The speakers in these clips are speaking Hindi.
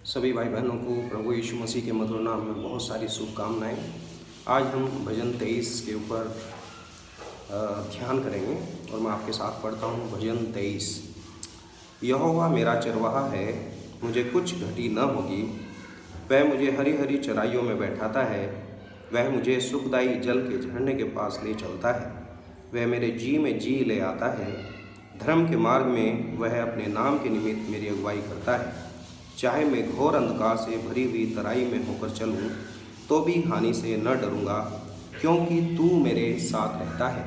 सभी भाई बहनों को प्रभु यीशु मसीह के मधुर नाम में बहुत सारी शुभकामनाएं। आज हम भजन 23 के ऊपर ध्यान करेंगे और मैं आपके साथ पढ़ता हूँ भजन 23। यहोवा मेरा चरवाहा है, मुझे कुछ घटी न होगी। वह मुझे हरी हरी चराइयों में बैठाता है, वह मुझे सुखदायी जल के झरने के पास ले चलता है। वह मेरे जी में जी ले आता है, धर्म के मार्ग में वह अपने नाम के निमित्त मेरी अगुवाई करता है। चाहे मैं घोर अंधकार से भरी हुई तराई में होकर चलूं, तो भी हानि से न डरूंगा, क्योंकि तू मेरे साथ रहता है।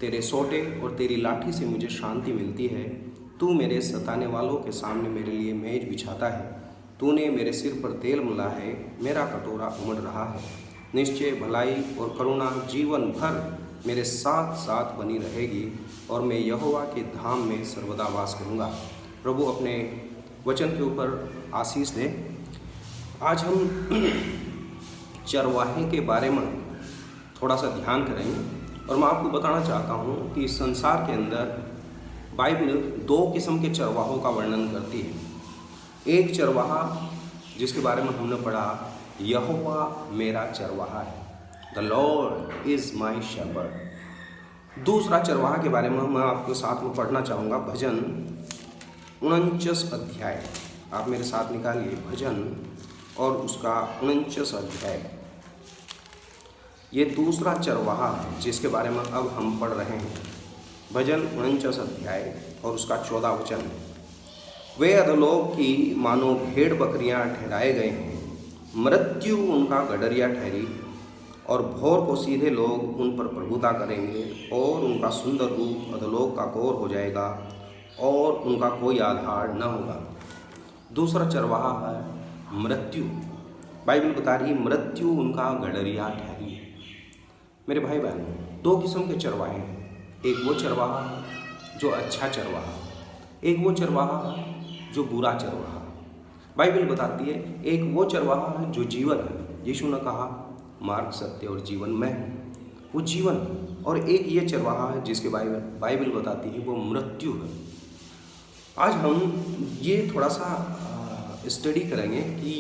तेरे सोटे और तेरी लाठी से मुझे शांति मिलती है। तू मेरे सताने वालों के सामने मेरे लिए मेज बिछाता है। तूने मेरे सिर पर तेल मला है, मेरा कटोरा उमड़ रहा है। निश्चय भलाई और करुणा जीवन भर मेरे साथ साथ बनी रहेगी, और मैं यहोवा के धाम में सर्वदा वास करूँगा। प्रभु अपने वचन के ऊपर आशीष दे। आज हम चरवाहे के बारे में थोड़ा सा ध्यान करेंगे, और मैं आपको बताना चाहता हूँ कि इस संसार के अंदर बाइबल दो किस्म के चरवाहों का वर्णन करती है। एक चरवाहा जिसके बारे में हमने पढ़ा, यहोवा मेरा चरवाहा है, the Lord is my shepherd. दूसरा चरवाहा के बारे में मैं आपके साथ में पढ़ना चाहूँगा भजन 49 अध्याय। आप मेरे साथ निकालिए भजन और उसका 49 अध्याय। ये दूसरा चरवाहा है जिसके बारे में अब हम पढ़ रहे हैं। भजन 49 अध्याय और उसका 14 वचन। वे अधोलोक की मानो भेड़ बकरियां ठहराए गए हैं, मृत्यु उनका गडरिया ठहरी, और भोर को सीधे लोग उन पर प्रभुता करेंगे, और उनका सुंदर रूप अधोलोक का कोर हो जाएगा, और उनका कोई आधार न होगा। दूसरा चरवाहा है मृत्यु। बाइबल बता रही है मृत्यु उनका गडरिया ठहरी। मेरे भाई बहनों, दो किस्म के चरवाहे हैं। एक वो चरवाहा है जो अच्छा चरवाहा, एक वो चरवाहा है जो बुरा चरवाहा। बाइबल बताती है एक वो चरवाहा है जो जीवन है। यीशु ने कहा मार्ग सत्य और जीवन मैं हूँ, वो जीवन है। और एक ये चरवाहा है जिसके बाइबल बताती है वो मृत्यु है। आज हम ये थोड़ा सा स्टडी करेंगे कि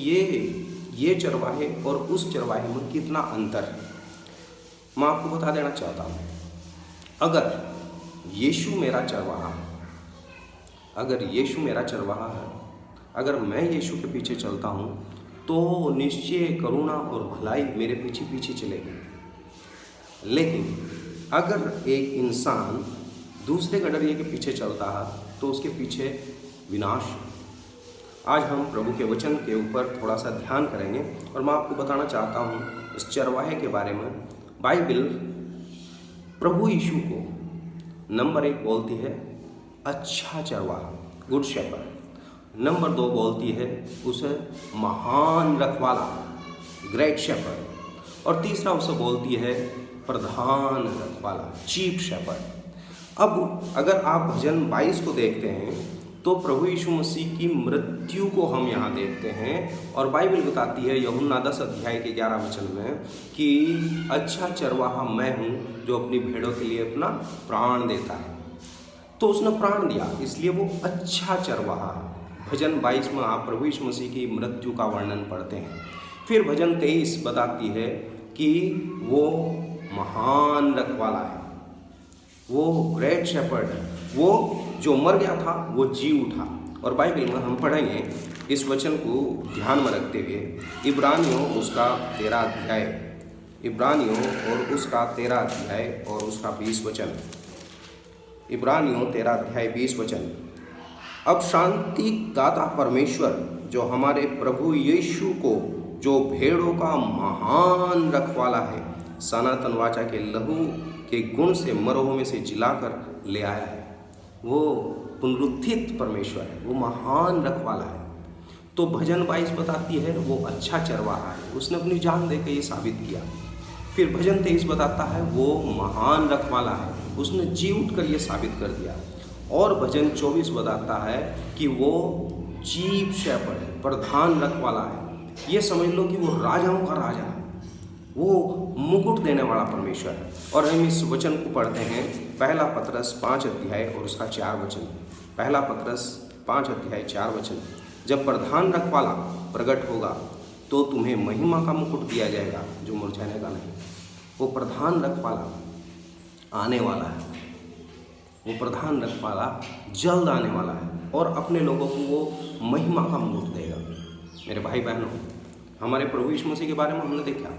ये चरवाहे और उस चरवाहे में कितना अंतर है। मैं आपको बता देना चाहता हूँ, अगर यीशु मेरा चरवाहा है, अगर यीशु मेरा चरवाहा है, अगर मैं यीशु के पीछे चलता हूँ, तो निश्चय करुणा और भलाई मेरे पीछे पीछे चलेगी। लेकिन अगर एक इंसान दूसरे गडरिये के पीछे चलता है तो उसके पीछे विनाश। आज हम प्रभु के वचन के ऊपर थोड़ा सा ध्यान करेंगे, और मैं आपको बताना चाहता हूँ इस चरवाहे के बारे में। बाइबल प्रभु यीशु को नंबर 1 बोलती है अच्छा चरवाहा, गुड शेपर्ड। नंबर 2 बोलती है उसे महान रखवाला, ग्रेट शेपर्ड। और तीसरा उसे बोलती है प्रधान रखवाला, चीफ शेपर्ड। अब अगर आप भजन 22 को देखते हैं तो प्रभु यीशु मसीह की मृत्यु को हम यहाँ देखते हैं, और बाइबल बताती है यूहन्ना 10 अध्याय के 11 वचन में कि अच्छा चरवाहा मैं हूँ जो अपनी भेड़ों के लिए अपना प्राण देता है। तो उसने प्राण दिया, इसलिए वो अच्छा चरवाहा है। भजन 22 में आप प्रभु यीशु मसीह की मृत्यु का वर्णन पढ़ते हैं। फिर भजन 23 बताती है कि वो महान रखवाला है, वो ग्रेट शेपर्ड है, वो जो मर गया था वो जी उठा। और बाइबल में हम पढ़ेंगे इस वचन को ध्यान में रखते हुए इब्रानियों उसका 13 अध्याय, इब्रानियों और उसका 13 अध्याय और उसका 20 वचन। इब्रानियों 13 अध्याय 20 वचन। अब शांति दाता परमेश्वर जो हमारे प्रभु यीशु को, जो भेड़ों का महान रखवाला है, सनातन वाचा के लहू के गुण से मरोह में से जिलाकर ले आया है। वो पुनरुत्थित परमेश्वर है, वो महान रखवाला है। तो भजन 22 बताती है वो अच्छा चरवाहा है, उसने अपनी जान देकर ये साबित किया। फिर भजन 23 बताता है वो महान रखवाला है, उसने जी उठ कर ये साबित कर दिया। और भजन 24 बताता है कि वो चीफ शेपर्ड है, प्रधान रखवाला है। ये समझ लो कि वो राजाओं का राजा है, वो मुकुट देने वाला परमेश्वर है। और हम इस वचन को पढ़ते हैं पहला पतरस 5 अध्याय और उसका 4 वचन। पहला पतरस 5 अध्याय 4 वचन। जब प्रधान रखवाला प्रकट होगा तो तुम्हें महिमा का मुकुट दिया जाएगा जो मुरझाने का नहीं। वो प्रधान रखवाला आने वाला है, वो प्रधान रखवाला जल्द आने वाला है और अपने लोगों को वो महिमा का मुकुट देगा। मेरे भाई बहनों, हमारे प्रभु यीशु मसीह के बारे में हमने देखा,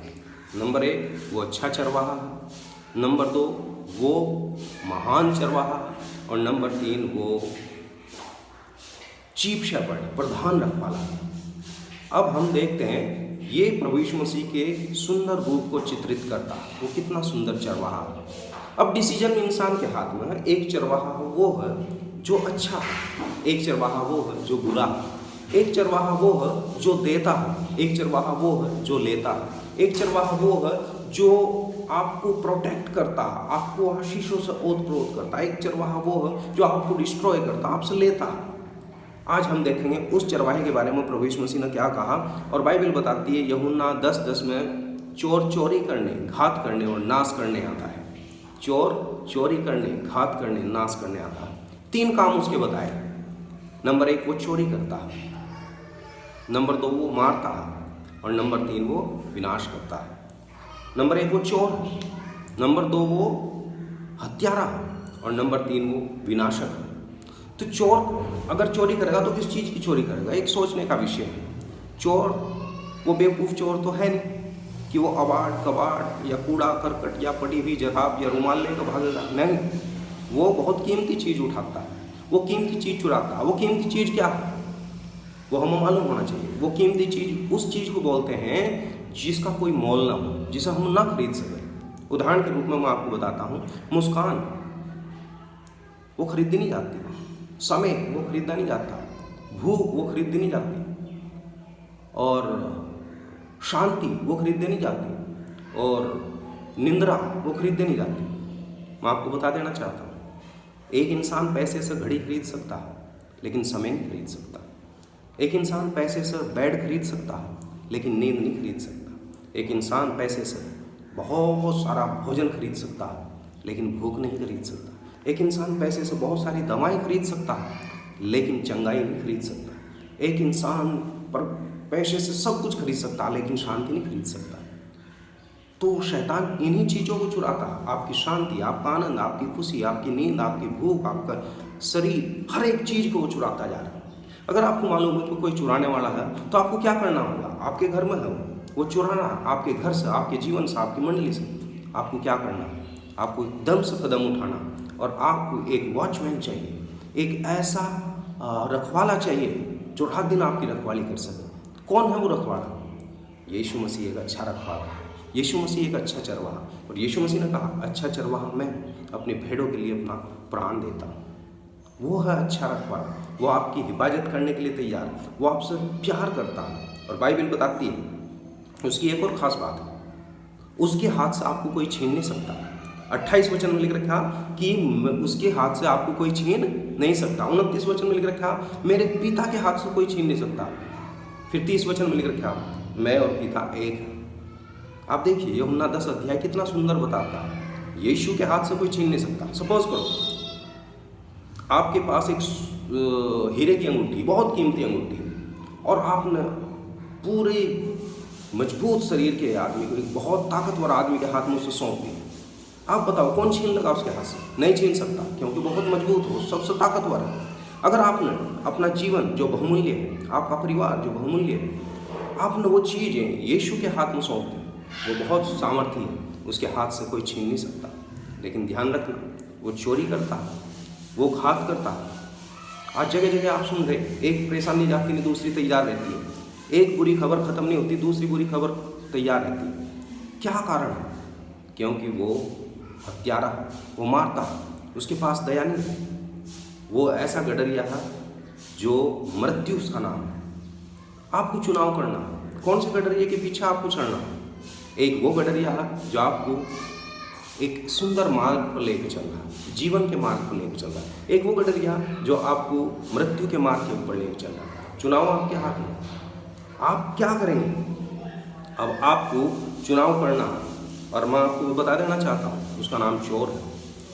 नंबर 1 वो अच्छा चरवाहा है, नंबर 2 वो महान चरवाहा है, और नंबर 3 वो चीफ शेपर्ड प्रधान रखवाला है। अब हम देखते हैं ये प्रभु यीशु मसीह के सुंदर रूप को चित्रित करता है, वो कितना सुंदर चरवाहा है। अब डिसीजन इंसान के हाथ में है। एक चरवाहा वो है जो अच्छा है, एक चरवाहा वो है जो बुरा है, एक चरवाहा वो है जो देता है, एक चरवाहा वो है जो लेता है, एक चरवाहा वो है जो आपको प्रोटेक्ट करता है, आपको आशीषों से ओतप्रोत करता है, एक चरवाहा वो है जो आपको डिस्ट्रॉय करता है, आपसे लेता है। आज हम देखेंगे उस चरवाहे के बारे में प्रभु यीशु मसीह ने क्या कहा, और बाइबल बताती है यूहन्ना 10:10 में, चोर चोरी करने, घात करने और नाश करने आता है। चोर चोरी करने, घात करने, नाश करने आता है। 3 काम उसके बताए। नंबर 1 वो चोरी करता है, नंबर 2 वो मारता है, और नंबर 3 वो विनाश करता है। नंबर 1 वो चोर है, नंबर 2 वो हत्यारा है, और नंबर 3 वो विनाशक है। तो चोर अगर चोरी करेगा तो किस चीज़ की चोरी करेगा, एक सोचने का विषय है। चोर वो बेवकूफ़ चोर तो है नहीं कि वो अवार्ड कबाड़ या कूड़ा करकट या पड़ी हुई जराब या रुमाल लेकर भागेगा, नहीं। वो बहुत कीमती चीज़ उठाता है, वो कीमती चीज़ चुराता है। वो कीमती चीज़ क्या है वो हमें मालूम होना चाहिए। वो कीमती चीज़ उस चीज़ को बोलते हैं जिसका कोई मोल ना हो, जिसे हम ना खरीद सकें। उदाहरण के रूप में मैं आपको बताता हूँ, मुस्कान वो खरीदी नहीं जाती, समय वो खरीदा नहीं जाता, भूख वो खरीदी नहीं जाती, और शांति वो खरीदे नहीं जाती, और निंद्रा वो खरीदे नहीं जाती। मैं आपको बता देना चाहता हूँ, एक इंसान पैसे से घड़ी खरीद सकता है लेकिन समय नहीं खरीद सकता। एक इंसान पैसे से बेड खरीद सकता है लेकिन नींद नहीं खरीद सकता। एक इंसान पैसे से बहुत सारा भोजन खरीद सकता है लेकिन भूख नहीं खरीद सकता। एक इंसान पैसे से बहुत सारी दवाएं खरीद सकता है लेकिन चंगाई नहीं खरीद सकता। एक इंसान पर पैसे से सब कुछ खरीद सकता है लेकिन शांति नहीं खरीद सकता। तो शैतान इन्हीं चीज़ों को चुराता है, आपकी शांति, आपका आनंद, आपकी खुशी, आपकी नींद, आपकी भूख, आपका शरीर, हर एक चीज़ को वो चुराता जा रहा है। अगर आपको मालूम है कि कोई चुराने वाला है तो आपको क्या करना होगा, आपके घर में है वो चुराना, आपके घर से, आपके जीवन से, आपकी मंडली से, आपको क्या करना है, आपको एकदम से कदम उठाना, और आपको एक वॉचमैन चाहिए, एक ऐसा रखवाला चाहिए जो रात दिन आपकी रखवाली कर सके। कौन है वो रखवाला? यीशु मसीह एक अच्छा रखवाला है, यीशु मसीह एक अच्छा चरवाहा। और यीशु मसीह ने कहा, अच्छा चरवाहा मैं अपने भेड़ों के लिए अपना प्राण देता हूँ। वो है अच्छा रखवाला, वो आपकी हिफाजत करने के लिए तैयार है, वो आपसे प्यार करता है। और बाइबल बताती है उसकी एक और ख़ास बात है, उसके हाथ से आपको कोई छीन नहीं सकता। 28 वचन में लिख रखा कि उसके हाथ से आपको कोई छीन नहीं सकता। 29 वचन में लिख रखा मेरे पिता के हाथ से कोई छीन नहीं सकता। फिर 30 वचन में लिख रखा मैं और पिता एक है। आप देखिए यूहन्ना 10 अध्याय कितना सुंदर बताता है, यीशु के हाथ से कोई छीन नहीं सकता। सपोज करो आपके पास एक हीरे की अंगूठी, बहुत कीमती अंगूठी, और आपने पूरे मजबूत शरीर के आदमी को, एक बहुत ताकतवर आदमी के हाथ में उसे सौंप दी। आप बताओ कौन छीन लगा उसके हाथ से? नहीं छीन सकता, क्योंकि बहुत मजबूत हो, सबसे ताकतवर है। अगर आपने अपना जीवन जो बहुमूल्य है, आपका परिवार जो बहुमूल्य है, आपने वो चीज़ें यीशु के हाथ में सौंप दी, वो बहुत सामर्थ्य है, उसके हाथ से कोई छीन नहीं सकता। लेकिन ध्यान रखना, वो चोरी करता है, वो घात करता है। आज जगह जगह आप सुन रहे, एक परेशानी जाती नहीं दूसरी तैयार रहती है, एक बुरी खबर खत्म नहीं होती दूसरी बुरी खबर तैयार रहती है। क्या कारण है? क्योंकि वो हत्यारा है, वो मारता है, उसके पास दया नहीं है। वो ऐसा गडरिया है जो मृत्यु उसका नाम है। आपको चुनाव करना, कौन से गडरिये के पीछे आपको चढ़ना। एक वो गडरिया है जो आपको एक सुंदर मार्ग पर लेकर चल रहा है, जीवन के मार्ग पर लेकर चल रहा है। एक वो गडरिया जो आपको मृत्यु के मार्ग के ऊपर लेकर चल रहा है। चुनाव आपके हाथ में, आप क्या करेंगे? अब आपको चुनाव करना है, और मैं आपको बता देना चाहता हूँ, उसका नाम चोर है,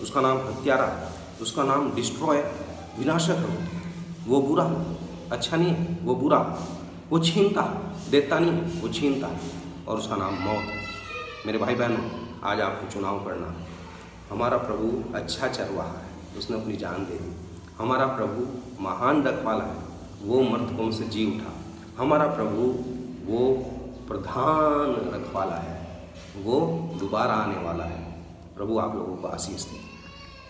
उसका नाम हत्यारा है, उसका नाम डिस्ट्रॉय विनाशक है। वो बुरा है, अच्छा नहीं है, वो बुरा है। वो छीनता है, देता नहीं है, वो छीनता है, और उसका नाम मौत है। मेरे भाई बहनों, आज आपको चुनाव करना है। हमारा प्रभु अच्छा चरवाहा है, उसने अपनी जान दे दी। हमारा प्रभु महान रखवाला है, वो मृतकों से जी उठा। हमारा प्रभु वो प्रधान रखवाला है, वो दोबारा आने वाला है। प्रभु आप लोगों को आशीष दे।